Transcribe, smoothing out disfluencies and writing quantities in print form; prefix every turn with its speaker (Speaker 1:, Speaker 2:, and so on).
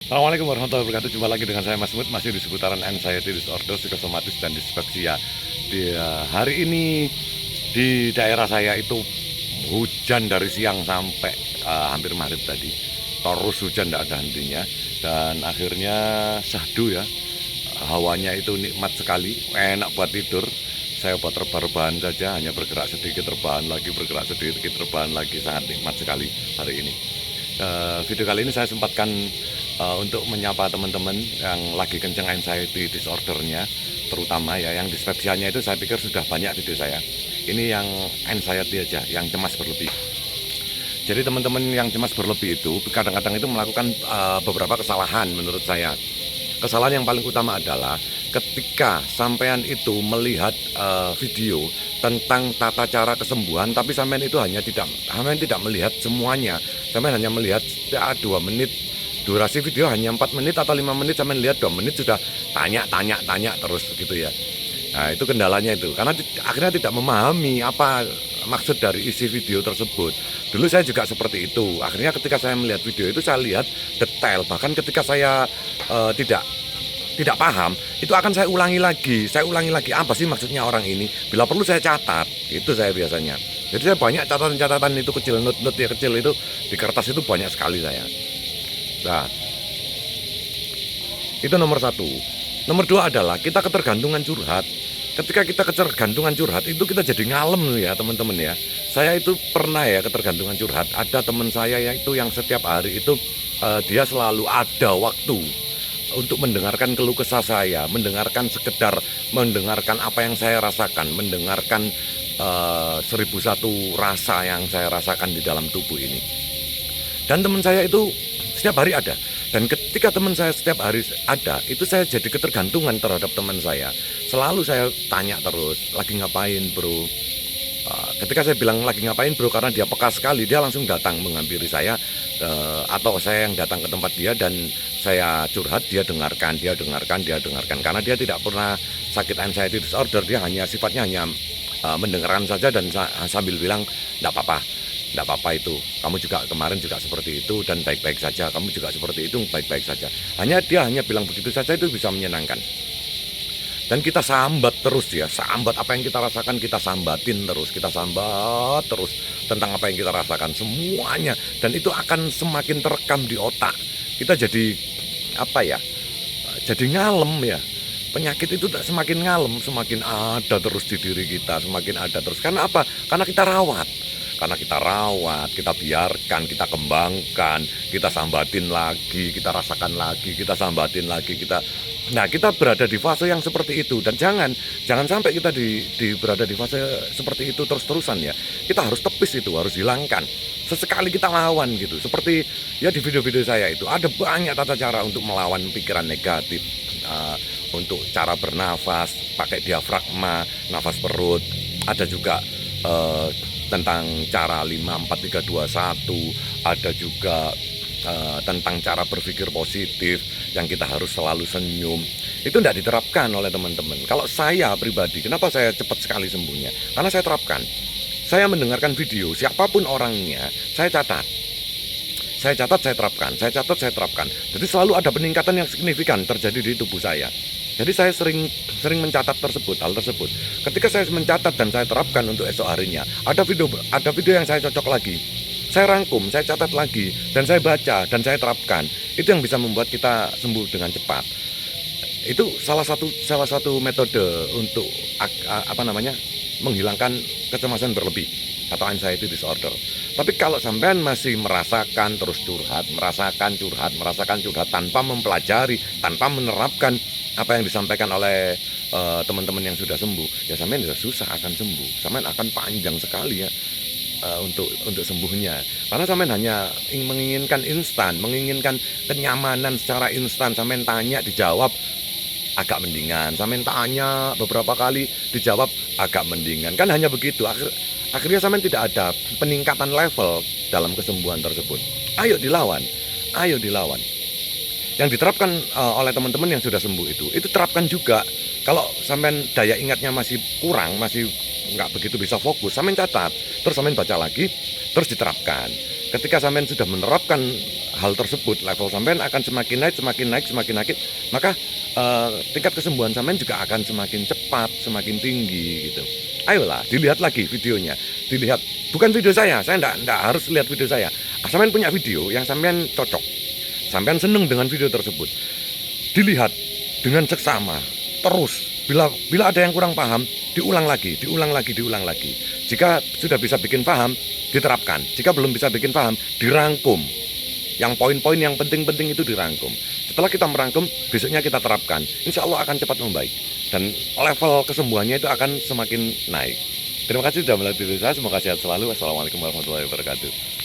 Speaker 1: Assalamualaikum warahmatullahi wabarakatuh. Jumpa lagi dengan saya Mas Mut, masih di seputaran anxiety disorder, psikosomatis dan dispepsia. Hari ini di daerah saya itu hujan dari siang sampai hampir maghrib tadi. Terus hujan tidak ada hentinya dan akhirnya syahdu ya. Hawanya itu nikmat sekali, enak buat tidur. Saya buat rebahan saja, hanya bergerak sedikit rebahan lagi, bergerak sedikit rebahan lagi, sangat nikmat sekali hari ini. Video kali ini saya sempatkan untuk menyapa teman-teman yang lagi kenceng anxiety disordernya, terutama ya yang dispepsianya itu saya pikir sudah banyak video saya. Ini yang anxiety aja, yang cemas berlebih. Jadi teman-teman yang cemas berlebih itu kadang-kadang itu melakukan beberapa kesalahan menurut saya. Kesalahan yang paling utama adalah ketika sampean itu melihat video tentang tata cara kesembuhan, tapi sampean itu hanya tidak melihat semuanya. Sampean hanya melihat 2 menit. Durasi video hanya 4 menit atau 5 menit, sampean lihat 2 menit sudah tanya terus gitu ya. Nah, itu kendalanya itu. Karena akhirnya tidak memahami apa maksud dari isi video tersebut. Dulu saya juga seperti itu. Akhirnya ketika saya melihat video itu saya lihat detail. Bahkan ketika saya tidak paham, itu akan saya ulangi lagi. Saya ulangi lagi apa sih maksudnya orang ini. Bila perlu saya catat. Itu saya biasanya. Jadi saya banyak catatan-catatan itu kecil, note-note ya kecil itu di kertas itu banyak sekali saya. Nah, itu nomor 1. Nomor 2 adalah kita ketergantungan curhat. Ketika kita ketergantungan curhat itu kita jadi ngalem ya teman-teman ya. Saya itu pernah ya ketergantungan curhat. Ada teman saya itu yang setiap hari itu dia selalu ada waktu untuk mendengarkan keluh kesah saya, sekedar mendengarkan apa yang saya rasakan, mendengarkan 1001 rasa yang saya rasakan di dalam tubuh ini. Dan teman saya itu setiap hari ada. Dan ketika teman saya setiap hari ada, itu saya jadi ketergantungan terhadap teman saya. Selalu saya tanya terus, lagi ngapain bro? Ketika saya bilang lagi ngapain bro, karena dia peka sekali, dia langsung datang menghampiri saya. Atau saya yang datang ke tempat dia dan saya curhat, dia dengarkan. Karena dia tidak pernah sakit anxiety disorder, dia sifatnya hanya mendengarkan saja dan sambil bilang, enggak apa-apa itu, kamu juga kemarin juga seperti itu dan baik-baik saja, kamu juga seperti itu baik-baik saja. Dia hanya bilang begitu saja, itu bisa menyenangkan. Dan kita sambat terus ya, sambat apa yang kita rasakan, kita sambat terus tentang apa yang kita rasakan semuanya, dan itu akan semakin terekam di otak. Kita jadi jadi ngalem ya. Penyakit itu semakin ngalem, semakin ada terus di diri kita, semakin ada terus. Karena apa? Karena kita rawat, kita biarkan, kita kembangkan, kita sambatin lagi, kita rasakan lagi, kita sambatin lagi, kita berada di fase yang seperti itu. Dan jangan sampai kita berada di fase seperti itu terus-terusan ya. Kita harus tepis itu, harus hilangkan. Sesekali kita lawan gitu. Seperti ya di video-video saya itu ada banyak tata cara untuk melawan pikiran negatif. Untuk cara bernafas, pakai diafragma, nafas perut. Ada juga tentang cara 5, 4, 3, 2, 1. Ada juga tentang cara berpikir positif yang kita harus selalu senyum. Itu tidak diterapkan oleh teman-teman. Kalau saya pribadi, kenapa saya cepat sekali sembuhnya? Karena saya terapkan. Saya mendengarkan video, siapapun orangnya, saya catat. Saya terapkan. Jadi selalu ada peningkatan yang signifikan terjadi di tubuh saya. Jadi saya sering mencatat hal tersebut. Ketika saya mencatat dan saya terapkan untuk esok harinya, ada video yang saya cocok lagi. Saya rangkum, saya catat lagi, dan saya baca, dan saya terapkan. Itu yang bisa membuat kita sembuh dengan cepat. Itu salah satu metode untuk menghilangkan kecemasan berlebih atau anxiety disorder. Tapi kalau sampean masih merasakan terus curhat tanpa mempelajari, tanpa menerapkan apa yang disampaikan oleh teman-teman yang sudah sembuh, ya sampean sudah susah akan sembuh. Sampean akan panjang sekali ya untuk sembuhnya. Karena sampean hanya menginginkan instan, menginginkan kenyamanan secara instan. Sampean tanya dijawab agak mendingan, sampean tanya beberapa kali dijawab agak mendingan. Kan hanya begitu. Akhirnya sampean tidak ada peningkatan level dalam kesembuhan tersebut. Ayo dilawan. Yang diterapkan oleh teman-teman yang sudah sembuh itu terapkan juga. Kalau sampean daya ingatnya masih kurang, masih nggak begitu bisa fokus, sampean catat, terus sampean baca lagi, terus diterapkan. Ketika sampean sudah menerapkan hal tersebut, level sampean akan semakin naik, semakin naik, semakin naik, maka tingkat kesembuhan sampean juga akan semakin cepat, semakin tinggi gitu. Ayolah, dilihat lagi videonya, dilihat. Bukan video saya enggak harus lihat video saya. Sampean punya video yang sampean cocok, sampean seneng dengan video tersebut, dilihat dengan seksama, terus. Bila ada yang kurang paham, diulang lagi, diulang lagi, diulang lagi. Jika sudah bisa bikin paham, diterapkan. Jika belum bisa bikin paham, dirangkum. Yang poin-poin yang penting-penting itu dirangkum. Setelah kita merangkum, besoknya kita terapkan. Insya Allah akan cepat membaik. Dan level kesembuhannya itu akan semakin naik. Terima kasih sudah melihat video saya. Semoga sehat selalu. Wassalamualaikum warahmatullahi wabarakatuh.